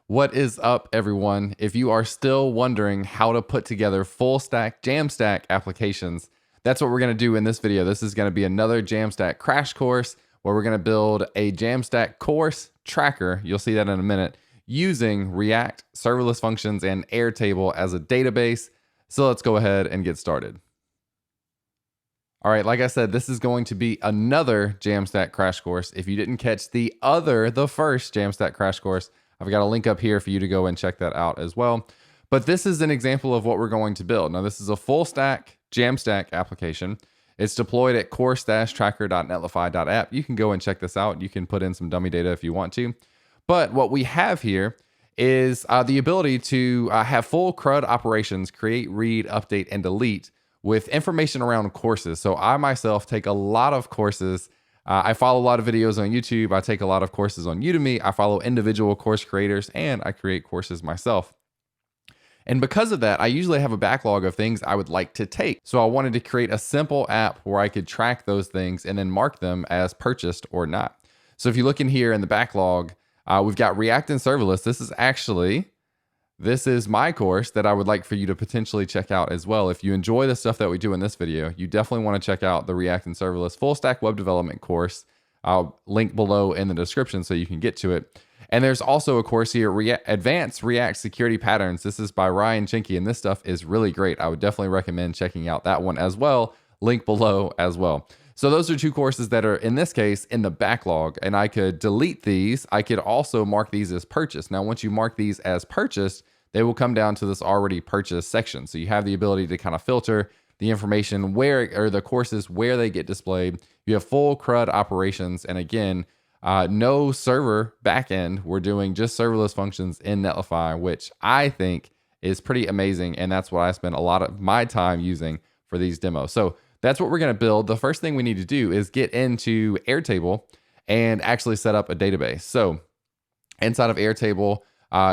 What is up, everyone? If you are still wondering how to put together full stack JAMstack applications, that's what we're going to do in this video. This is going to be another JAMstack Crash Course where we're going to build a JAMstack course tracker. You'll see that in a minute, using React, Serverless Functions, and Airtable as a database. So let's go ahead and get started. All right, like I said, this is going to be another JAMstack Crash Course. If you didn't catch the first JAMstack Crash Course, I've got a link up here for you to go and check that out as well. But this is an example of what we're going to build. Now, this is a full stack JAMstack application. It's deployed at course-tracker.netlify.app. You can go and check this out. You can put in some dummy data if you want to. But what we have here is the ability to have full CRUD operations, create, read, update, and delete with information around courses. So I myself take a lot of courses. I follow a lot of videos on YouTube. I take a lot of courses on Udemy. I follow individual course creators, and I create courses myself. And because of that, I usually have a backlog of things I would like to take. So I wanted to create a simple app where I could track those things and then mark them as purchased or not. So if you look in here in the backlog, we've got React and Serverless. This is my course that I would like for you to potentially check out as well. If you enjoy the stuff that we do in this video, you definitely want to check out the React and Serverless full stack web development course. I'll link below in the description so you can get to it. And there's also a course here, Advanced React Security Patterns. This is by Ryan Chinky, and this stuff is really great. I would definitely recommend checking out that one as well. Link below as well. So those are two courses that are, in this case, in the backlog, and I could delete these. I could also mark these as purchased. Now, once you mark these as purchased, they will come down to this already purchased section. So you have the ability to kind of filter the information or the courses where they get displayed. You have full CRUD operations. And again, no server backend. We're doing just serverless functions in Netlify, which I think is pretty amazing. And that's what I spend a lot of my time using for these demos. So that's what we're going to build. The first thing we need to do is get into Airtable and actually set up a database. So inside of Airtable,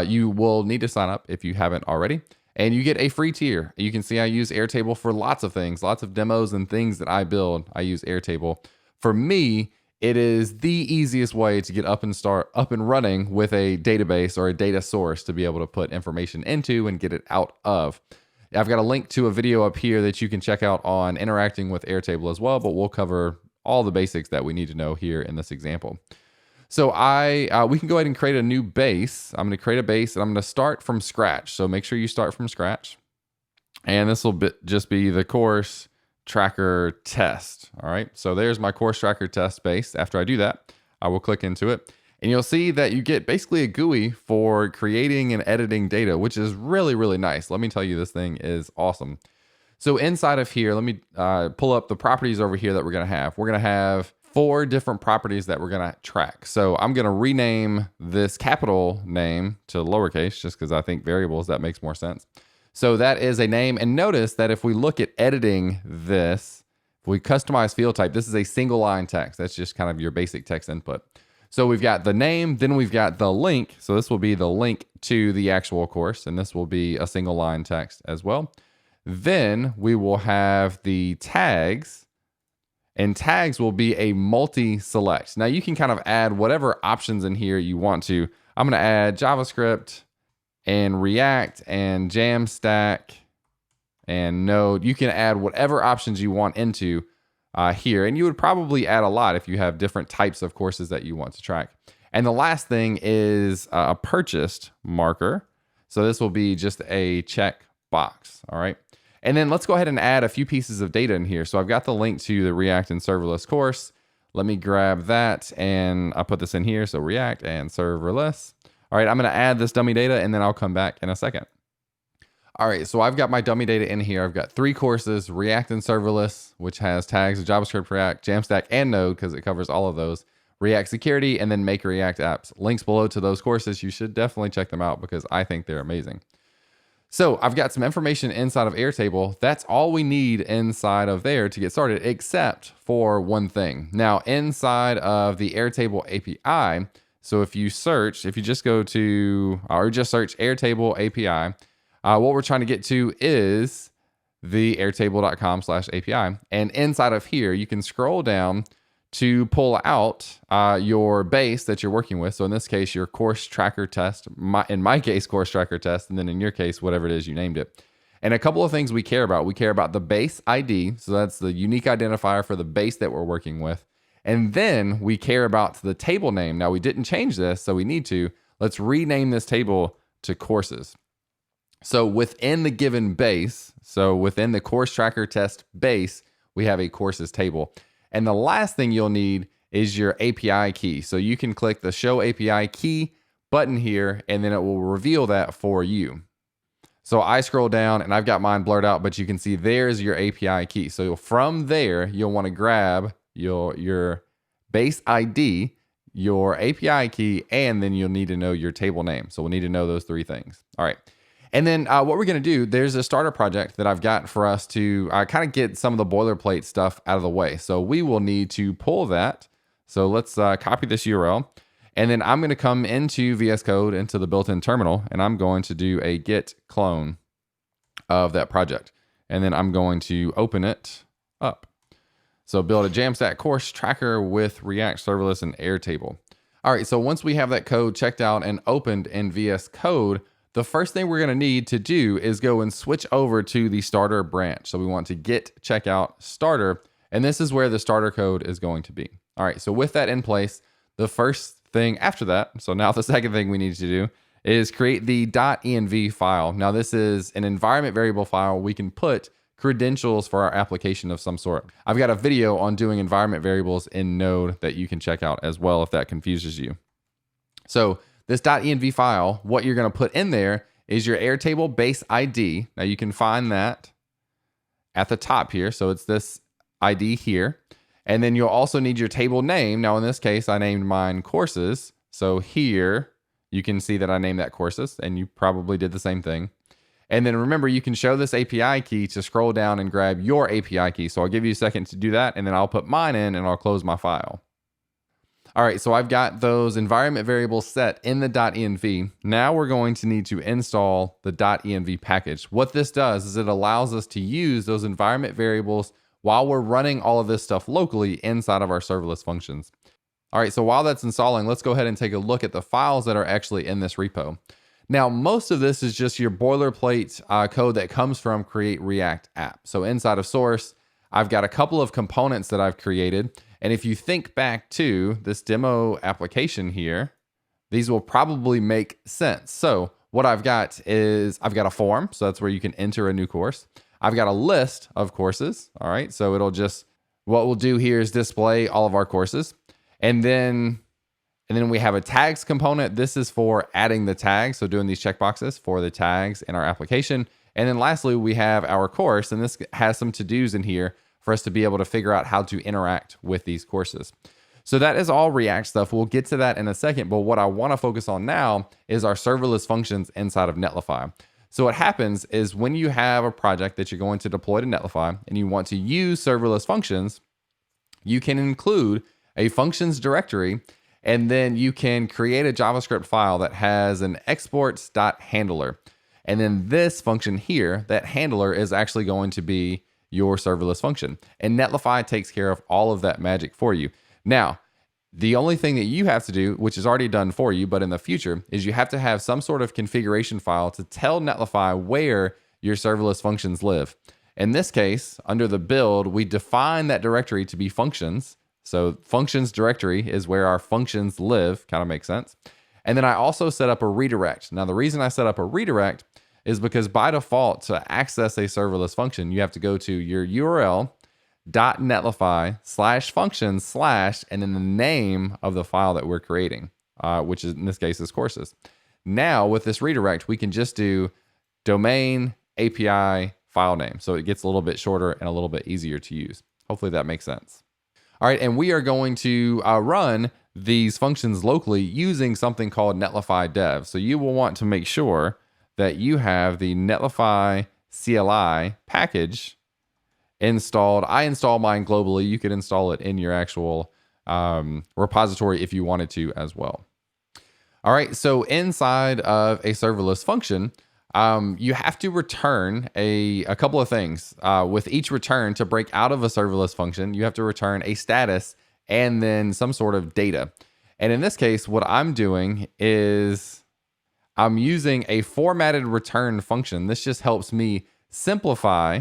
you will need to sign up if you haven't already, and you get a free tier. You can see I use Airtable for lots of things, lots of demos and things that I build. I use Airtable. For me, it is the easiest way to get up and running with a database or a data source to be able to put information into and get it out of. I've got a link to a video up here that you can check out on interacting with Airtable as well, but we'll cover all the basics that we need to know here in this example. So we can go ahead and create a new base. I'm going to create a base and I'm going to start from scratch. So make sure you start from scratch. And this will just be the course tracker test. All right. So there's my course tracker test base. After I do that, I will click into it. And you'll see that you get basically a GUI for creating and editing data, which is really, really nice. Let me tell you, this thing is awesome. So inside of here, let me pull up the properties over here that we're going to have. We're going to have 4 different properties that we're going to track. So I'm going to rename this capital name to lowercase just because I think variables, that makes more sense. So that is a name. And notice that if we look at editing this, if we customize field type, this is a single line text. That's just kind of your basic text input. So we've got the name, then we've got the link. So this will be the link to the actual course, and this will be a single line text as well. Then we will have the tags, and tags will be a multi-select. Now you can kind of add whatever options in here you want to. I'm going to add JavaScript and React and JAMstack and Node. You can add whatever options you want into here, and you would probably add a lot if you have different types of courses that you want to track. And the last thing is a purchased marker. So this will be just a check box. All right. And then let's go ahead and add a few pieces of data in here. So I've got the link to the React and Serverless course. Let me grab that and I'll put this in here. So React and Serverless. All right, I'm going to add this dummy data and then I'll come back in a second. All right, so I've got my dummy data in here. I've got 3 courses, React and Serverless, which has tags of JavaScript, React, JAMstack, and Node, because it covers all of those. React Security, and then Make React Apps. Links below to those courses. You should definitely check them out because I think they're amazing. So I've got some information inside of Airtable. That's all we need inside of there to get started, except for one thing. Now, inside of the Airtable API, so if you just go to, or just search Airtable API, what we're trying to get to is the airtable.com/API. And inside of here, you can scroll down to pull out your base that you're working with. So in this case, your course tracker test, in my case, course tracker test, and then in your case, whatever it is you named it. And a couple of things we care about. We care about the base ID. So that's the unique identifier for the base that we're working with. And then we care about the table name. Now we didn't change this, so we need to. Let's rename this table to courses. So within the given base, so within the course tracker test base, we have a courses table. And the last thing you'll need is your API key. So you can click the Show API Key button here, and then it will reveal that for you. So I scroll down, and I've got mine blurred out, but you can see there's your API key. So from there, you'll want to grab your base ID, your API key, and then you'll need to know your table name. So we'll need to know those three things. All right. And then what we're going to do, there's a starter project that I've got for us to kind of get some of the boilerplate stuff out of the way. So we will need to pull that. So let's copy this URL. And then I'm going to come into VS Code, into the built-in terminal, and I'm going to do a git clone of that project. And then I'm going to open it up. So build a JAMstack course tracker with React Serverless and Airtable. All right, so once we have that code checked out and opened in VS Code, the first thing we're going to need to do is go and switch over to the starter branch. So we want to git checkout starter, and this is where the starter code is going to be. All right, so with that in place, the first thing after that, so now the second thing we need to do is create the .env file. Now this is an environment variable file. We can put credentials for our application of some sort. I've got a video on doing environment variables in Node that you can check out as well if that confuses you. So this .env file, what you're going to put in there is your Airtable base ID. Now you can find that at the top here. So it's this ID here. And then you'll also need your table name. Now in this case, I named mine courses. So here you can see that I named that courses, and you probably did the same thing. And then remember, you can show this API key to scroll down and grab your API key. So I'll give you a second to do that, and then I'll put mine in and I'll close my file. All right, so I've got those environment variables set in the .env. Now we're going to need to install the .env package. What this does is it allows us to use those environment variables while we're running all of this stuff locally inside of our serverless functions. All right, so while that's installing, let's go ahead and take a look at the files that are actually in this repo. Now, most of this is just your boilerplate code that comes from Create React App. So inside of source, I've got a couple of components that I've created. And if you think back to this demo application here, these will probably make sense. So what I've got is I've got a form. So that's where you can enter a new course. I've got a list of courses. All right. So it'll just, what we'll do here is display all of our courses. And then we have a tags component. This is for adding the tags. So doing these checkboxes for the tags in our application. And then lastly, we have our course, and this has some to-dos in here for us to be able to figure out how to interact with these courses. So that is all React stuff. We'll get to that in a second, but what I want to focus on now is our serverless functions inside of Netlify. So what happens is when you have a project that you're going to deploy to Netlify and you want to use serverless functions, you can include a functions directory, and then you can create a JavaScript file that has an exports.handler. And then this function here, that handler is actually going to be your serverless function. And Netlify takes care of all of that magic for you. Now, the only thing that you have to do, which is already done for you, but in the future, is you have to have some sort of configuration file to tell Netlify where your serverless functions live. In this case, under the build, we define that directory to be functions. So functions directory is where our functions live, kind of makes sense. And then I also set up a redirect. Now, the reason I set up a redirect is because by default, to access a serverless function, you have to go to your URL .netlify/functions/ and then the name of the file that we're creating, which is in this case is courses. Now with this redirect, we can just do domain API file name. So it gets a little bit shorter and a little bit easier to use. Hopefully that makes sense. All right, and we are going to run these functions locally using something called Netlify Dev. So you will want to make sure that you have the Netlify CLI package installed. I install mine globally. You could install it in your actual repository if you wanted to as well. All right, so inside of a serverless function, you have to return a couple of things. With each return, to break out of a serverless function, you have to return a status and then some sort of data. And in this case, what I'm doing is I'm using a formatted return function. This just helps me simplify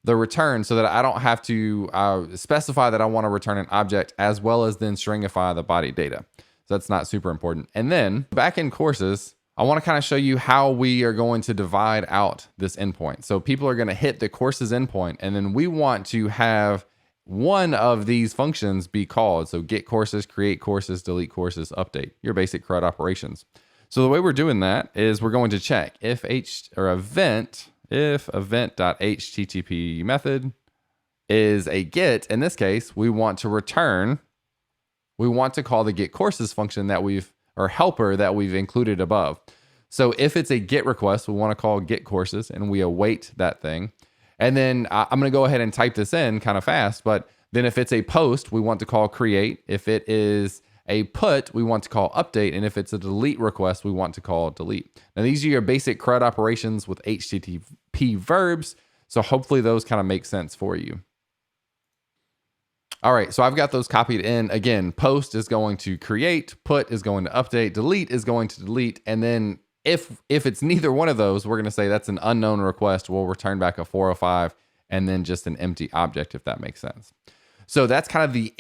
the return so that I don't have to specify that I want to return an object as well as then stringify the body data. So that's not super important. And then back in courses, I want to kind of show you how we are going to divide out this endpoint. So people are going to hit the courses endpoint, and then we want to have one of these functions be called. So get courses, create courses, delete courses, update, your basic CRUD operations. So the way we're doing that is we're going to check if event.http method is a get. In this case, we want to call the get courses function or helper that we've included above. So if it's a get request, we want to call get courses, and we await that thing. And then I'm going to go ahead and type this in kind of fast, but then if it's a post, we want to call create. If it is a put, we want to call update. And if it's a delete request, we want to call delete. Now, these are your basic CRUD operations with HTTP verbs. So hopefully those kind of make sense for you. All right, so I've got those copied in. Again, post is going to create, put is going to update, delete is going to delete. And then if it's neither one of those, we're going to say that's an unknown request. We'll return back a 405 and then just an empty object, if that makes sense. So that's kind of the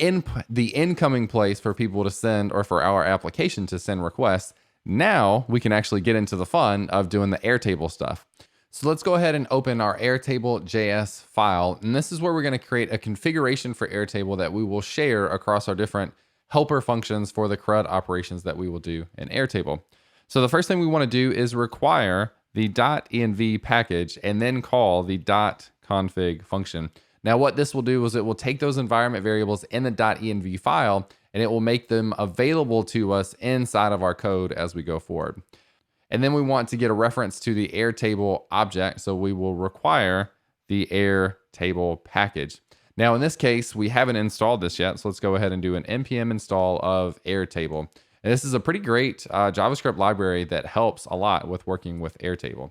incoming place for people to send, or for our application to send requests. Now we can actually get into the fun of doing the Airtable stuff. So let's go ahead and open our Airtable.js file. And this is where we're going to create a configuration for Airtable that we will share across our different helper functions for the CRUD operations that we will do in Airtable. So the first thing we want to do is require the .env package and then call the .config function. Now what this will do is it will take those environment variables in the .env file, and it will make them available to us inside of our code as we go forward. And then we want to get a reference to the Airtable object, so we will require the Airtable package. Now in this case, we haven't installed this yet, so let's go ahead and do an npm install of Airtable. And this is a pretty great JavaScript library that helps a lot with working with Airtable.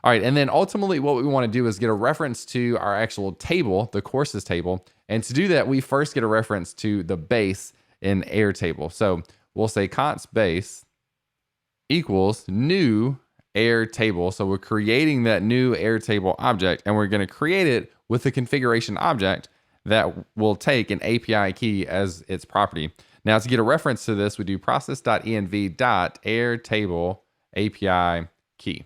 All right, and then ultimately what we want to do is get a reference to our actual table, the courses table. And to do that, we first get a reference to the base in Airtable. So we'll say const base equals new Airtable. So we're creating that new Airtable object, and we're going to create it with the configuration object that will take an API key as its property. Now to get a reference to this, we do process.env.airtable API key.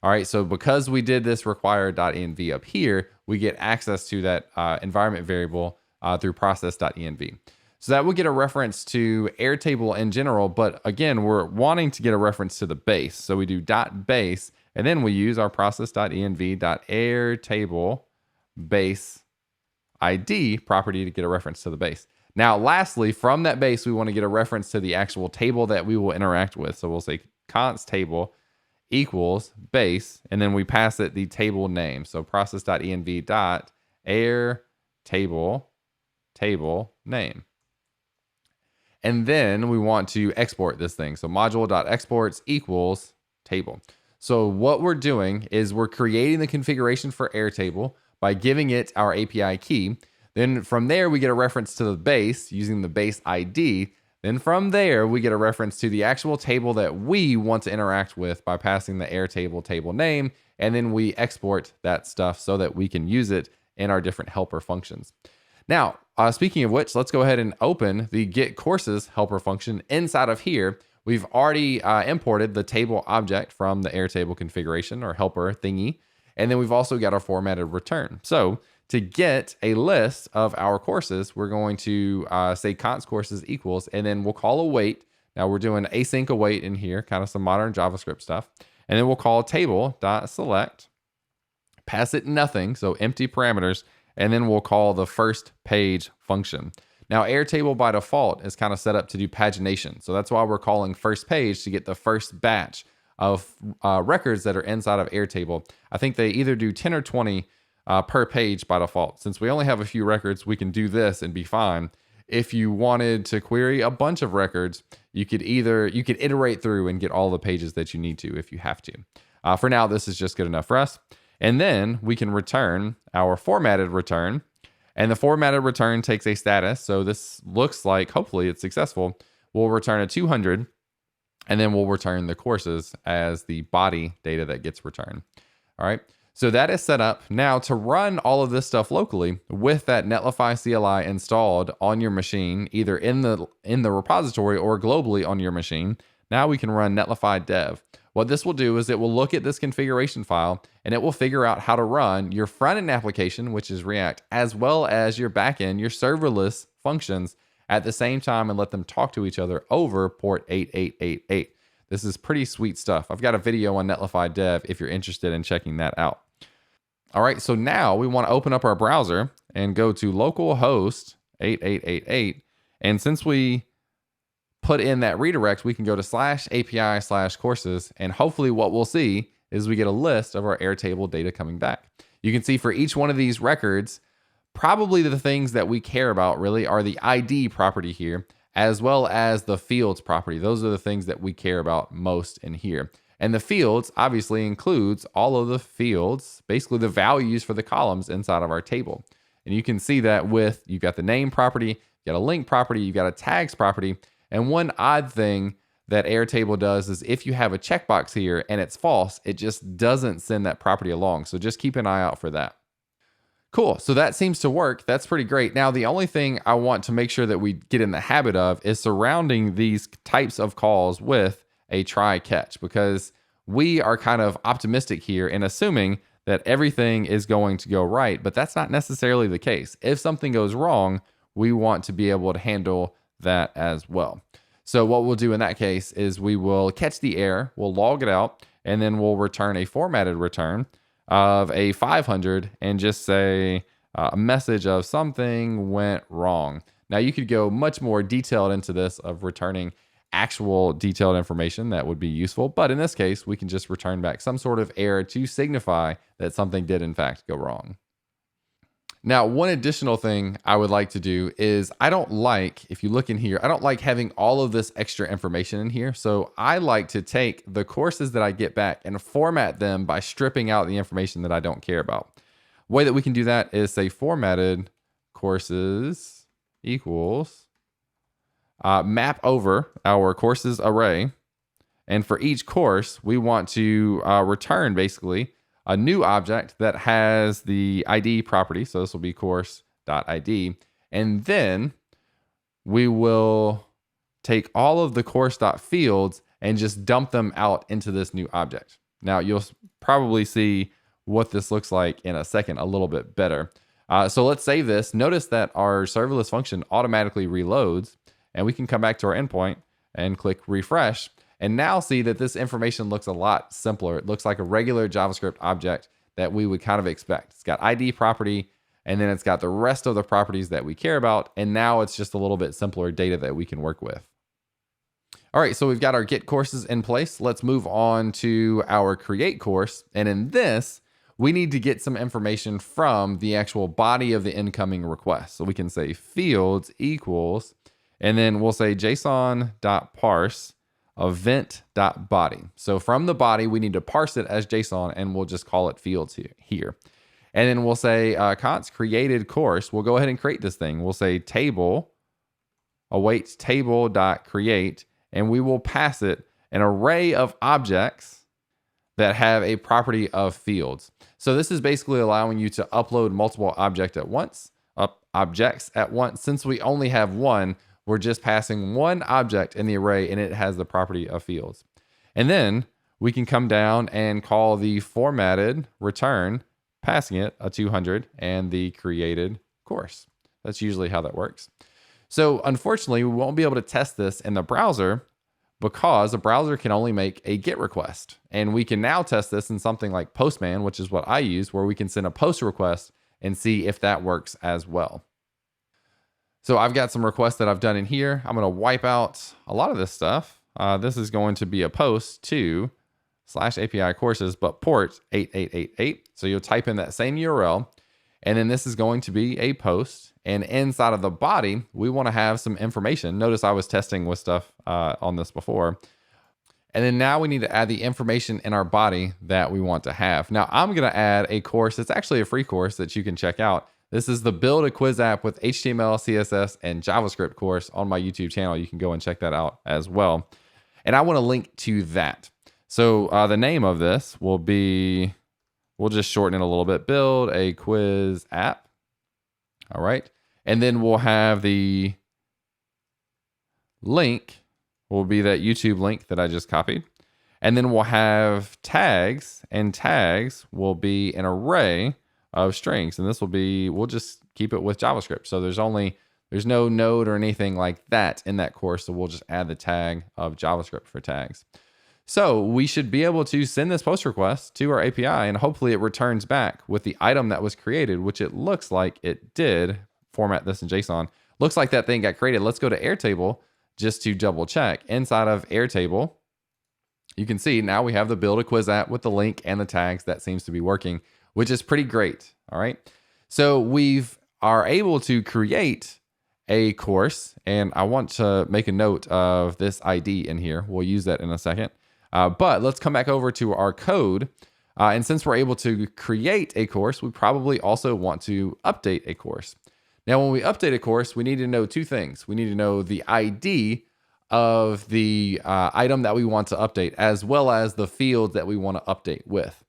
All right, so because we did this require.env up here, we get access to that environment variable through process.env. So that will get a reference to Airtable in general, but again, we're wanting to get a reference to the base. So we do .base, and then we use our process.env.airtable base ID property to get a reference to the base. Now, lastly, from that base, we want to get a reference to the actual table that we will interact with. So we'll say const table equals base, and then we pass it the table name. So process.env.airtable table name. And then we want to export this thing. So module.exports equals table. So what we're doing is we're creating the configuration for Airtable by giving it our API key. Then from there, we get a reference to the base using the base ID. Then from there, we get a reference to the actual table that we want to interact with by passing the Airtable table name. And then we export that stuff so that we can use it in our different helper functions. Now, speaking of which, let's go ahead and open the get courses helper function. Inside of here, we've already imported the table object from the Airtable configuration or helper thingy. And then we've also got our formatted return. So to get a list of our courses, we're going to say const courses equals, and then we'll call await. Now we're doing async await in here, kind of some modern JavaScript stuff. And then we'll call table.select, pass it nothing, so empty parameters, and then we'll call the first page function. Now Airtable by default is kind of set up to do pagination. So that's why we're calling first page to get the first batch of records that are inside of Airtable. I think they either do 10 or 20 per page by default. Since we only have a few records, we can do this and be fine. If you wanted to query a bunch of records, you could iterate through and get all the pages that you need to if you have to. For now, this is just good enough for us. And then we can return our formatted return. And the formatted return takes a status. So this looks like, hopefully it's successful. We'll return a 200, and then we'll return the courses as the body data that gets returned. All right. So that is set up. Now to run all of this stuff locally with that Netlify CLI installed on your machine, either in the repository or globally on your machine, now we can run Netlify Dev. What this will do is it will look at this configuration file and it will figure out how to run your front-end application, which is React, as well as your backend, your serverless functions at the same time, and let them talk to each other over port 8888. This is pretty sweet stuff. I've got a video on Netlify Dev if you're interested in checking that out. All right, so now we want to open up our browser and go to localhost 8888. And since we put in that redirect, we can go to /API/courses. And hopefully what we'll see is we get a list of our Airtable data coming back. You can see for each one of these records, probably the things that we care about really are the ID property here, as well as the fields property. Those are the things that we care about most in here. And the fields obviously includes all of the fields, basically the values for the columns inside of our table. And you can see that with, you've got the name property, you got a link property, you got a tags property. And one odd thing that Airtable does is if you have a checkbox here and it's false, it just doesn't send that property along. So just keep an eye out for that. Cool, so that seems to work. That's pretty great. Now, the only thing I want to make sure that we get in the habit of is surrounding these types of calls with a try catch, because we are kind of optimistic here in assuming that everything is going to go right, but that's not necessarily the case. If something goes wrong, we want to be able to handle that as well. So what we'll do in that case is we will catch the error, we'll log it out, and then we'll return a formatted return of a 500 and just say a message of something went wrong. Now you could go much more detailed into this of returning actual detailed information that would be useful, but in this case we can just return back some sort of error to signify that something did in fact go wrong. Now, one additional thing I would like to do is I don't like, if you look in here, I don't like having all of this extra information in here. So I like to take the courses that I get back and format them by stripping out the information that I don't care about. The way that we can do that is say formatted courses equals map over our courses array. And for each course, we want to return basically a new object that has the ID property. So this will be course.id. And then we will take all of the course.fields and just dump them out into this new object. Now you'll probably see what this looks like in a second a little bit better. So let's save this. Notice that our serverless function automatically reloads, and we can come back to our endpoint and click refresh. And now see that this information looks a lot simpler. It looks like a regular JavaScript object that we would kind of expect. It's got ID property, and then it's got the rest of the properties that we care about. And now it's just a little bit simpler data that we can work with. All right, so we've got our get courses in place. Let's move on to our create course. And in this, we need to get some information from the actual body of the incoming request. So we can say fields equals, and then we'll say JSON.parse event.body. So from the body, we need to parse it as JSON, and we'll just call it fields here. And then we'll say const created course. We'll go ahead and create this thing. We'll say table awaits table.create, and we will pass it an array of objects that have a property of fields. So this is basically allowing you to upload multiple objects at once. Since we only have one, we're just passing one object in the array and it has the property of fields. And then we can come down and call the formatted return, passing it a 200 and the created course. That's usually how that works. So unfortunately, we won't be able to test this in the browser because the browser can only make a GET request. And we can now test this in something like Postman, which is what I use, where we can send a POST request and see if that works as well. So I've got some requests that I've done in here. I'm going to wipe out a lot of this stuff. This is going to be a post to /API courses, but port 8888. So you'll type in that same URL, and then this is going to be a post. And inside of the body, we want to have some information. Notice I was testing with stuff on this before. And then now we need to add the information in our body that we want to have. Now I'm going to add a course. It's actually a free course that you can check out. This is the Build a Quiz App with HTML, CSS, and JavaScript course on my YouTube channel. You can go and check that out as well. And I want to link to that. So the name of this will be, we'll just shorten it a little bit, Build a Quiz App. All right. And then we'll have the link will be that YouTube link that I just copied. And then we'll have tags, and tags will be an array of strings. And this will be, we'll just keep it with JavaScript. So there's no node or anything like that in that course. So we'll just add the tag of JavaScript for tags. So we should be able to send this post request to our API, and hopefully it returns back with the item that was created, which it looks like it did. Format this in JSON. Looks like that thing got created. Let's go to Airtable just to double check. Inside of Airtable, you can see now we have the Build a Quiz App with the link and the tags. That seems to be working, which is pretty great. All right. So are able to create a course, and I want to make a note of this ID in here. We'll use that in a second. But let's come back over to our code. And since we're able to create a course, we probably also want to update a course. Now, when we update a course, we need to know two things. We need to know the ID of the item that we want to update, as well as the field that we want to update with.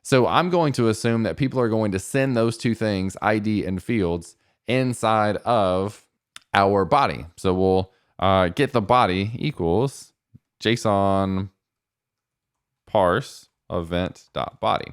So I'm going to assume that people are going to send those two things, ID and fields, inside of our body. So we'll get the body equals JSON parse event.body.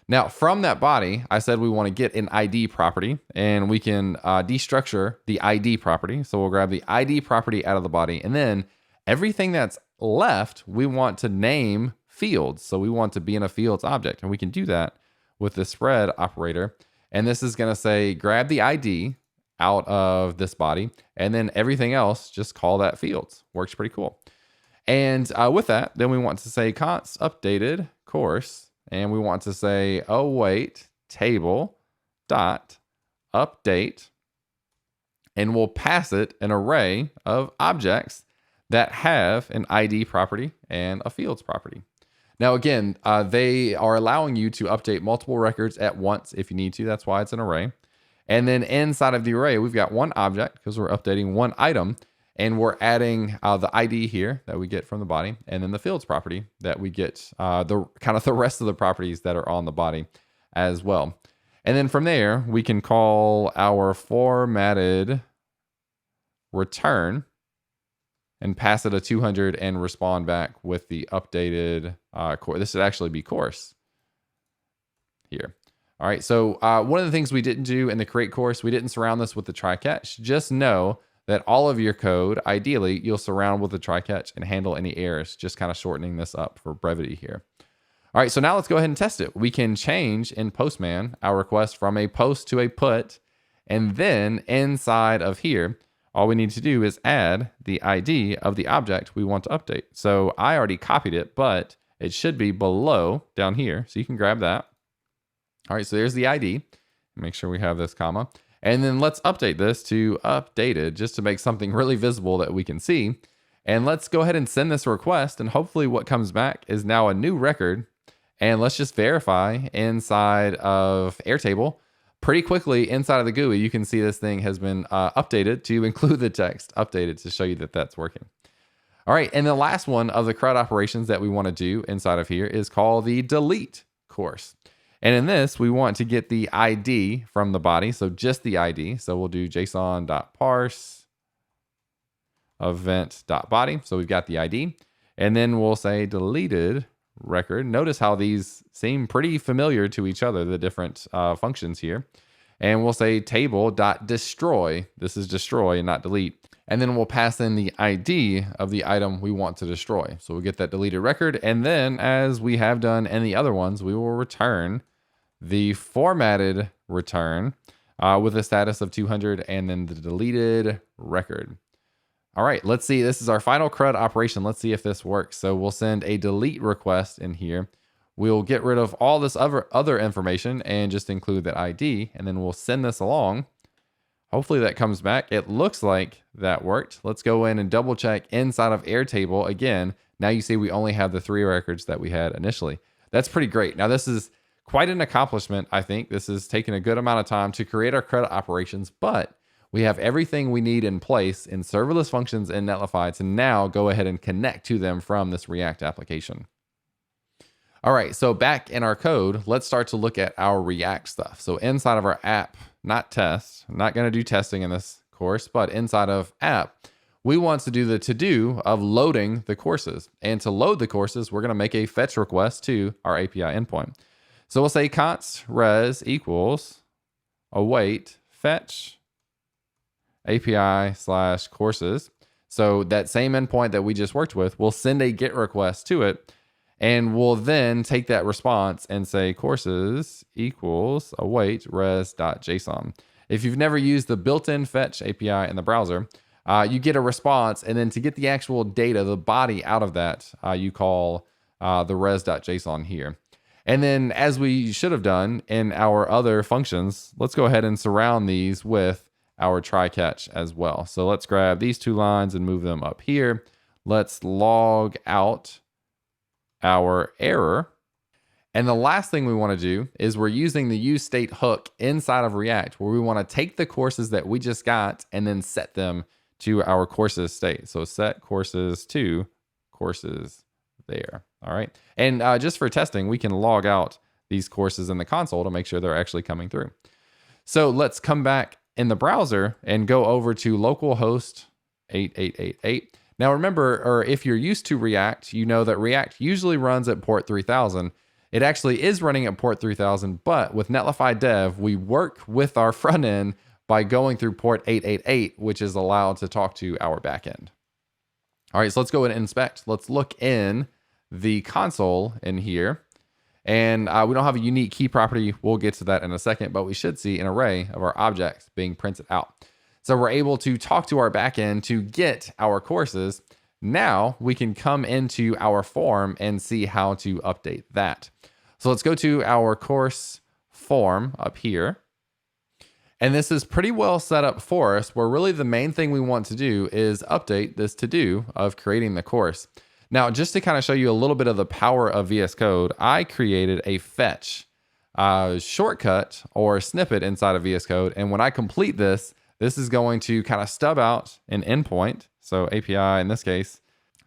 Now, from that body, I said we want to get an ID property, and we can destructure the ID property. So we'll grab the ID property out of the body, and then everything that's left, we want to name fields. So we want to be in a fields object, and we can do that with the spread operator. And this is going to say, grab the ID out of this body, and then everything else, just call that fields. Works pretty cool. And with that, then we want to say const updated course, and we want to say await table dot update, and we'll pass it an array of objects that have an ID property and a fields property. Now, again, they are allowing you to update multiple records at once if you need to. That's why it's an array. And then inside of the array, we've got one object because we're updating one item, and we're adding the ID here that we get from the body, and then the fields property that we get the rest of the properties that are on the body as well. And then from there, we can call our formatted return and pass it a 200 and respond back with the updated course. This should actually be course here. All right, so one of the things we didn't do in the create course, we didn't surround this with the try catch. Just know that all of your code, ideally, you'll surround with the try catch and handle any errors, just kind of shortening this up for brevity here. All right, so now let's go ahead and test it. We can change in Postman our request from a post to a put, and then inside of here, all we need to do is add the ID of the object we want to update. So I already copied it, but it should be below down here, so you can grab that. All right, so there's the ID. Make sure we have this comma. And then let's update this to updated just to make something really visible that we can see. And let's go ahead and send this request, and hopefully what comes back is now a new record. And let's just verify inside of Airtable. Pretty quickly inside of the GUI, you can see this thing has been updated to include the text updated to show you that that's working. All right, and the last one of the CRUD operations that we want to do inside of here is called the delete course. And in this, we want to get the ID from the body, so just the ID. So we'll do json.parse event.body. So we've got the ID. And then we'll say deleted record. Notice how these seem pretty familiar to each other, the different functions here. And we'll say table.destroy. This is destroy and not delete. And then we'll pass in the ID of the item we want to destroy. So we'll get that deleted record. And then, as we have done in the other ones, we will return the formatted return with a status of 200 and then the deleted record. All right, let's see. This is our final CRUD operation. Let's see if this works. So we'll send a delete request in here. We'll get rid of all this other information and just include that ID, and then we'll send this along. Hopefully that comes back. It looks like that worked. Let's go in and double check inside of Airtable. Again, now you see we only have the 3 records that we had initially. That's pretty great. Now this is Quite an accomplishment, I think. This has taken a good amount of time to create our credit operations, but we have everything we need in place in serverless functions in Netlify to now go ahead and connect to them from this React application. All right, so back in our code, let's start to look at our React stuff. So inside of our app, not test, I'm not going to do testing in this course, but inside of app, we want to do the to-do of loading the courses. And to load the courses, we're going to make a fetch request to our API endpoint. So we'll say const res equals await fetch API/courses. So that same endpoint that we just worked with, we'll send a GET request to it, and we'll then take that response and say courses equals await res.json. If you've never used the built-in fetch API in the browser, you get a response, and then to get the actual data, the body out of that, you call the res.json here. And then, as we should have done in our other functions, let's go ahead and surround these with our try catch as well. So let's grab these two lines and move them up here. Let's log out our error. And the last thing we want to do is we're using the use state hook inside of React, where we want to take the courses that we just got and then set them to our courses state. So set courses to courses there. All right. And just for testing, we can log out these courses in the console to make sure they're actually coming through. So let's come back in the browser and go over to localhost 8888. Now remember, or if you're used to React, you know that React usually runs at port 3000. It actually is running at port 3000, but with Netlify Dev, we work with our front end by going through port 888, which is allowed to talk to our backend. All right, so let's go and inspect. Let's look in the console in here. And we don't have a unique key property. We'll get to that in a second, but we should see an array of our objects being printed out. So we're able to talk to our backend to get our courses. Now we can come into our form and see how to update that. So let's go to our course form up here. And this is pretty well set up for us, where really the main thing we want to do is update this to-do of creating the course. Now, just to kind of show you a little bit of the power of VS Code, I created a fetch shortcut or snippet inside of VS Code. And when I complete this, this is going to kind of stub out an endpoint. So API in this case,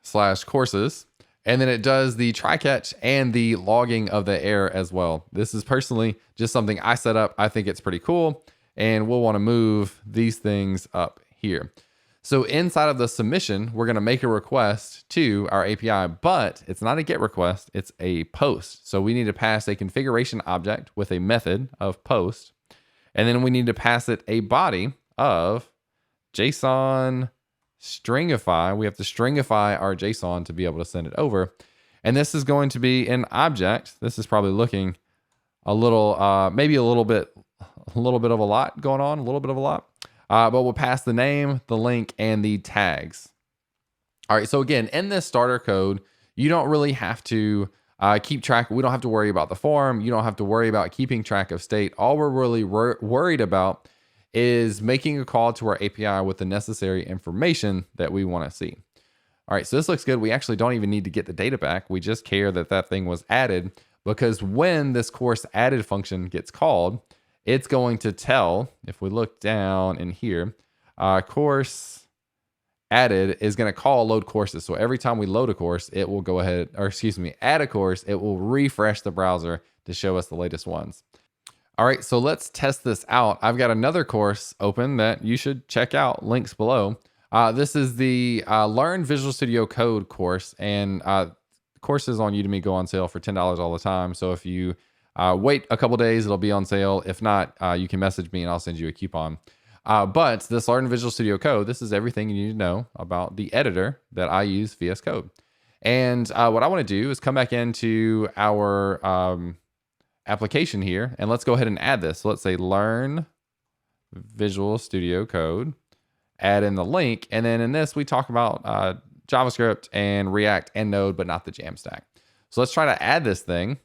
/courses. And then it does the try catch and the logging of the error as well. This is personally just something I set up. I think it's pretty cool. And we'll want to move these things up here. So inside of the submission, we're going to make a request to our API, but it's not a GET request, it's a post. So we need to pass a configuration object with a method of post. And then we need to pass it a body of JSON stringify. We have to stringify our JSON to be able to send it over. And this is going to be an object. This is probably looking a little, maybe a little bit of a lot going on, a little bit of a lot. But we'll pass the name, the link, and the tags. All right, so again, in this starter code, you don't really have to keep track. We don't have to worry about the form. You don't have to worry about keeping track of state. All we're really worried about is making a call to our API with the necessary information that we want to see. All right, so this looks good. We actually don't even need to get the data back. We just care that that thing was added, because when this course added function gets called, it's going to tell, if we look down in here, course added is going to call load courses. So every time we load a course, it will go ahead, or excuse me, add a course, it will refresh the browser to show us the latest ones. All right, so let's test this out. I've got another course open that you should check out, links below. This is the Learn Visual Studio Code course, and courses on Udemy go on sale for $10 all the time. So if you wait a couple days, it'll be on sale. If not, you can message me and I'll send you a coupon. But this Learn Visual Studio Code, this is everything you need to know about the editor that I use, VS Code. And what I want to do is come back into our application here, and let's go ahead and add this. So let's say Learn Visual Studio Code, add in the link. And then in this, we talk about JavaScript and React and Node, but not the JAMstack. So let's try to add this thing.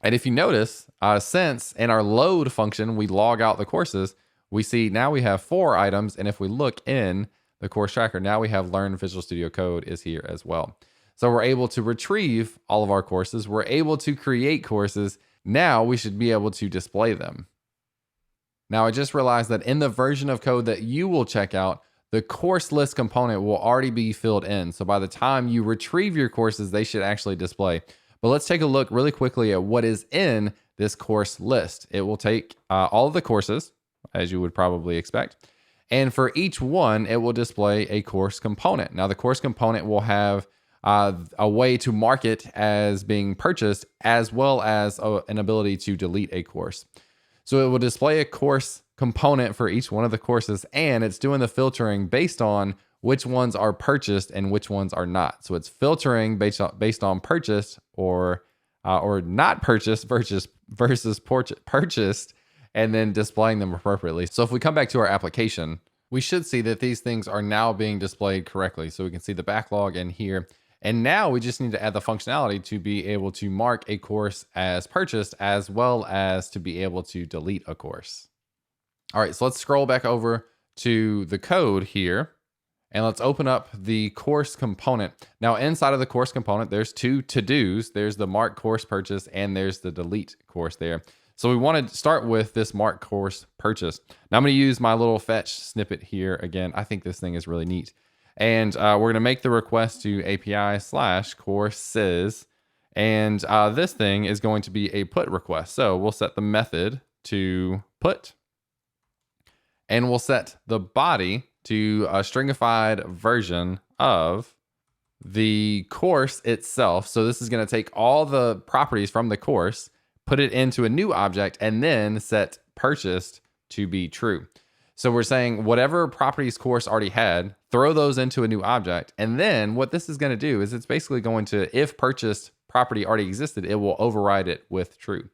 And if you notice, since in our load function, we log out the courses, we see now we have 4 items. And if we look in the course tracker, now we have Learn Visual Studio Code is here as well. So we're able to retrieve all of our courses. We're able to create courses. Now we should be able to display them. Now I just realized that in the version of code that you will check out, the course list component will already be filled in. So by the time you retrieve your courses, they should actually display. But let's take a look really quickly at what is in this course list. It will take all of the courses, as you would probably expect. And for each one, it will display a course component. Now the course component will have a way to mark it as being purchased, as well as an ability to delete a course. So it will display a course component for each one of the courses, and it's doing the filtering based on which ones are purchased and which ones are not. So it's filtering based on purchased or not purchased versus purchased, and then displaying them appropriately. So if we come back to our application, we should see that these things are now being displayed correctly. So we can see the backlog in here. And now we just need to add the functionality to be able to mark a course as purchased, as well as to be able to delete a course. All right, so let's scroll back over to the code here, and let's open up the course component. Now inside of the course component, there's two to-dos. There's the mark course purchase, and there's the delete course there. So we want to start with this mark course purchase. Now I'm going to use my little fetch snippet here again. I think this thing is really neat. And we're going to make the request to API/courses. And this thing is going to be a put request. So we'll set the method to put. And we'll set the body to a stringified version of the course itself. So this is going to take all the properties from the course, put it into a new object, and then set purchased to be true. So we're saying whatever properties course already had, throw those into a new object. And then what this is going to do is it's basically going to, if purchased property already existed, it will override it with true.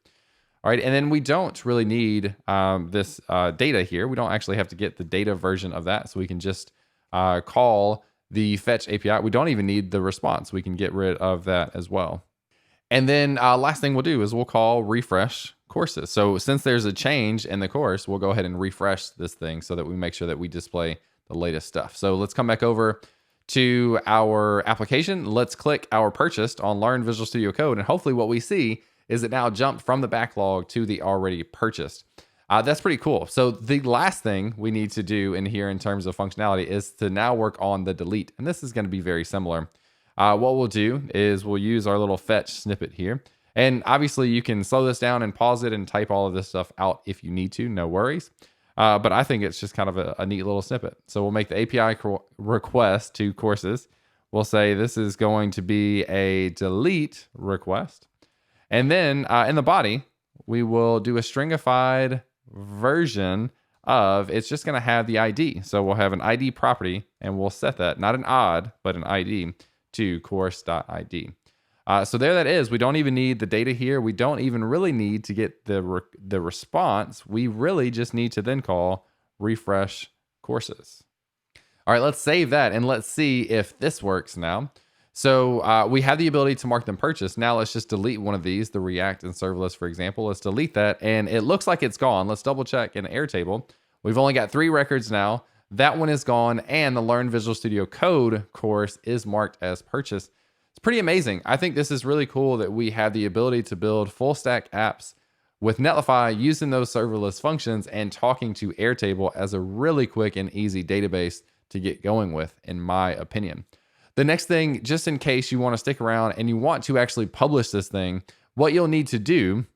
All right. And then we don't really need this data here. We don't actually have to get the data version of that. So we can just call the fetch API. We don't even need the response. We can get rid of that as well. And then last thing we'll do is we'll call refresh courses. So since there's a change in the course, we'll go ahead and refresh this thing so that we make sure that we display the latest stuff. So let's come back over to our application. Let's click our purchased on Learn Visual Studio Code. And hopefully what we see is it now jumped from the backlog to the already purchased. That's pretty cool. So the last thing we need to do in here in terms of functionality is to now work on the delete. And this is going to be very similar. What we'll do is we'll use our little fetch snippet here. And obviously you can slow this down and pause it and type all of this stuff out if you need to, no worries. But I think it's just kind of a neat little snippet. So we'll make the API request to courses. We'll say this is going to be a delete request. And then in the body, we will do a stringified version of, it's just going to have the ID. So we'll have an ID property and we'll set that, not an odd, but an ID to course.id. So there that is. We don't even need the data here. We don't even really need to get the response. We really just need to then call refresh courses. All right, let's save that and let's see if this works now. So we have the ability to mark them purchased. Now let's just delete one of these, the React and Serverless, for example. Let's delete that and it looks like it's gone. Let's double check in Airtable. We've only got 3 records now. That one is gone and the Learn Visual Studio Code course is marked as purchased. It's pretty amazing. I think this is really cool that we have the ability to build full stack apps with Netlify using those serverless functions and talking to Airtable as a really quick and easy database to get going with, in my opinion. The next thing, just in case you want to stick around and you want to actually publish this thing, what you'll need to do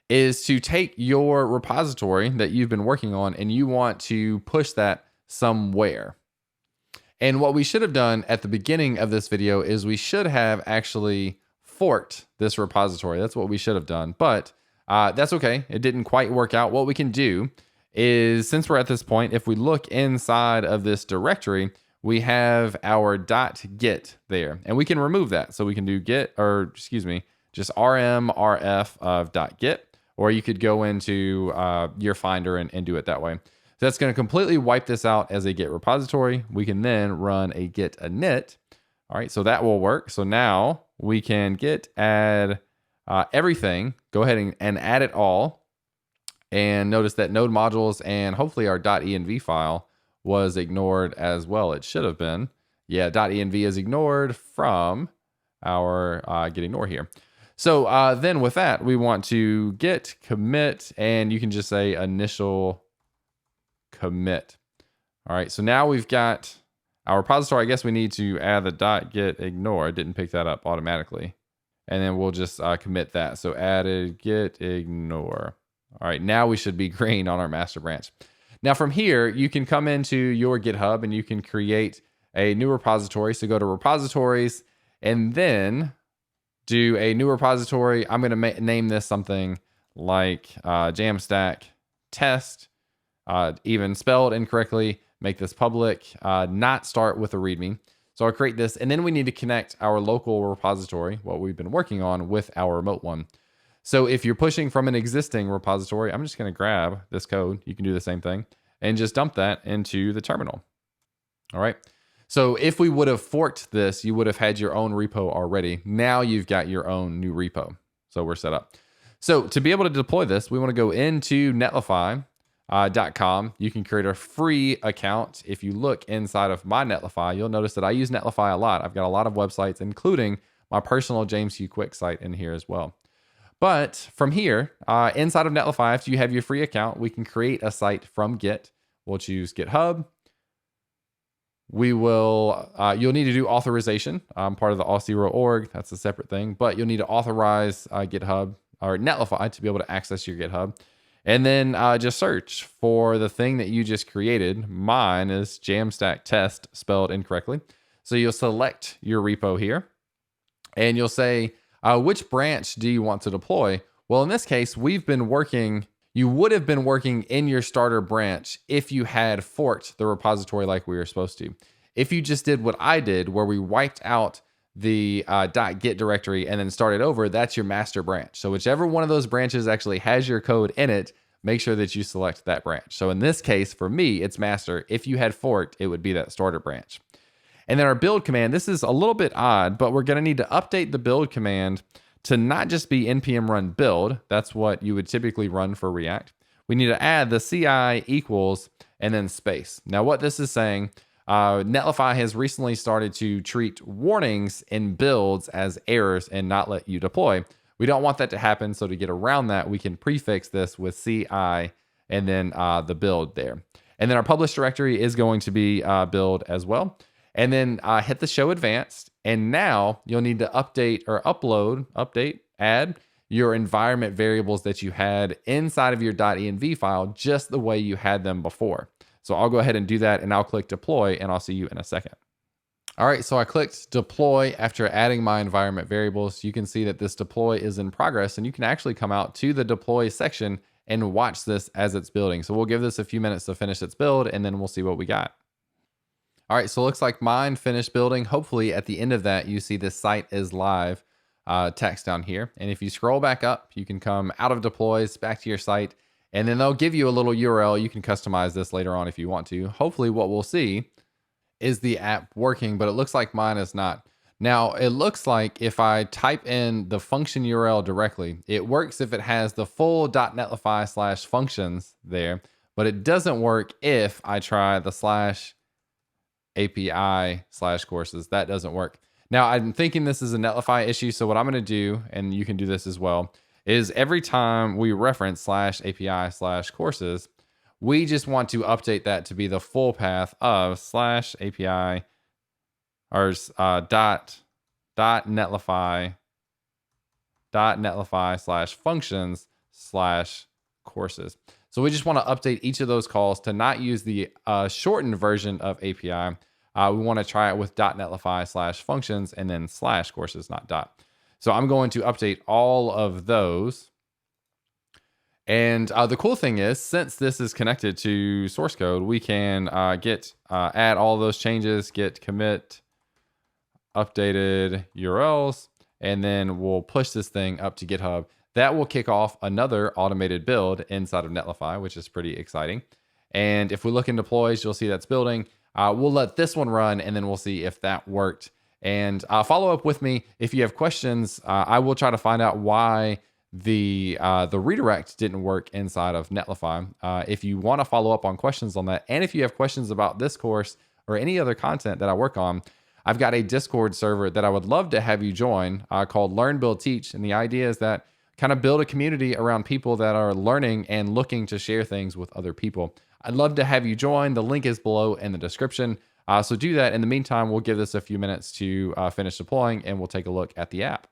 is to take your repository that you've been working on and you want to push that somewhere. And what we should have done at the beginning of this video is we should have actually forked this repository. That's what we should have done, but that's okay. It didn't quite work out. What we can do is, since we're at this point, if we look inside of this directory, we have our .git there, and we can remove that. So we can do git, or excuse me, just rmrf of .git, or you could go into your Finder and do it that way. So that's going to completely wipe this out as a Git repository. We can then run a git init. All right, so that will work. So now we can git add everything. Go ahead and add it all. And notice that node modules and hopefully our .env file was ignored as well. It should have been. Yeah, .env is ignored from our git ignore here. So then with that, we want to git commit, and you can just say initial commit. All right, so now we've got our repository. I guess we need to add the .git ignore. I didn't pick that up automatically. And then we'll just commit that. So added git ignore. All right, now we should be green on our master branch. Now from here, you can come into your GitHub and you can create a new repository. So go to repositories and then do a new repository. I'm going to name this something like JAMstack test, even spelled incorrectly. Make this public, not start with a README. So I'll create this, and then we need to connect our local repository, what we've been working on, with our remote one. So if you're pushing from an existing repository, I'm just going to grab this code. You can do the same thing and just dump that into the terminal. All right. So if we would have forked this, you would have had your own repo already. Now you've got your own new repo. So we're set up. So to be able to deploy this, we want to go into Netlify.com. You can create a free account. If you look inside of my Netlify, you'll notice that I use Netlify a lot. I've got a lot of websites, including my personal James Q Quick site in here as well. But from here, inside of Netlify, after you have your free account, we can create a site from Git. We'll choose GitHub. We will, you'll need to do authorization. I'm part of the auth0 org. That's a separate thing, but you'll need to authorize GitHub or Netlify to be able to access your GitHub. And then just search for the thing that you just created. Mine is JAMstack test spelled incorrectly. So you'll select your repo here and you'll say, which branch do you want to deploy? Well, in this case, we've been working, you would have been working in your starter branch if you had forked the repository like we were supposed to. If you just did what I did, where we wiped out the .git directory and then started over, that's your master branch. So whichever one of those branches actually has your code in it, make sure that you select that branch. So in this case, for me, it's master. If you had forked, it would be that starter branch. And then our build command, this is a little bit odd, but we're going to need to update the build command to not just be npm run build. That's what you would typically run for React. We need to add the CI equals and then space. Now what this is saying, Netlify has recently started to treat warnings in builds as errors and not let you deploy. We don't want that to happen. So to get around that, we can prefix this with CI and then the build there. And then our publish directory is going to be build as well. And then hit the show advanced. And now you'll need to update or add your environment variables that you had inside of your .env file, just the way you had them before. So I'll go ahead and do that and I'll click deploy and I'll see you in a second. All right, so I clicked deploy after adding my environment variables. You can see that this deploy is in progress and you can actually come out to the deploy section and watch this as it's building. So we'll give this a few minutes to finish its build and then we'll see what we got. All right, so it looks like mine finished building. Hopefully at the end of that, you see this site is live text down here. And if you scroll back up, you can come out of deploys back to your site, and then they'll give you a little URL. You can customize this later on if you want to. Hopefully what we'll see is the app working, but it looks like mine is not. Now, it looks like if I type in the function URL directly, it works if it has the full .netlify/functions there, but it doesn't work if I try the /API/courses. That doesn't work. Now, I'm thinking this is a Netlify issue, so what I'm going to do, and you can do this as well, is every time we reference /API/courses, we just want to update that to be the full path of /API or .netlify/functions/courses. So we just want to update each of those calls to not use the shortened version of API. We want to try it with .netlify/functions and then /courses, not dot. So I'm going to update all of those. And the cool thing is, since this is connected to source code, we can add all those changes, git commit updated URLs, and then we'll push this thing up to GitHub. That will kick off another automated build inside of Netlify, which is pretty exciting. And if we look in deploys, you'll see that's building. We'll let this one run, and then we'll see if that worked. And follow up with me if you have questions. I will try to find out why the redirect didn't work inside of Netlify. If you want to follow up on questions on that, and if you have questions about this course or any other content that I work on, I've got a Discord server that I would love to have you join called Learn, Build, Teach. And the idea is that kind of build a community around people that are learning and looking to share things with other people. I'd love to have you join. The link is below in the description. So do that. In the meantime, we'll give this a few minutes to finish deploying, and we'll take a look at the app.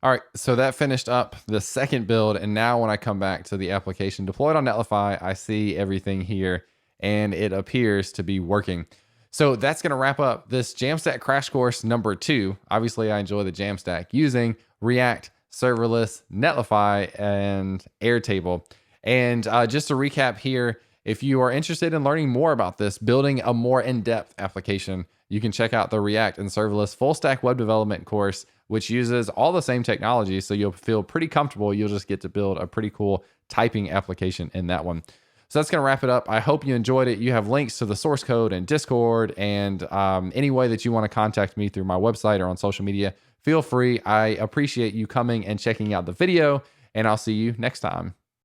All right, so that finished up the second build. And now when I come back to the application deployed on Netlify, I see everything here and it appears to be working. So that's going to wrap up this JAMstack Crash Course number 2. Obviously, I enjoy the JAMstack using React, Serverless, Netlify, and Airtable. And just to recap here, if you are interested in learning more about this, building a more in-depth application, you can check out the React and Serverless Full-Stack Web Development course, which uses all the same technology. So you'll feel pretty comfortable. You'll just get to build a pretty cool typing application in that one. So that's going to wrap it up. I hope you enjoyed it. You have links to the source code and Discord and any way that you want to contact me through my website or on social media. Feel free. I appreciate you coming and checking out the video, and I'll see you next time.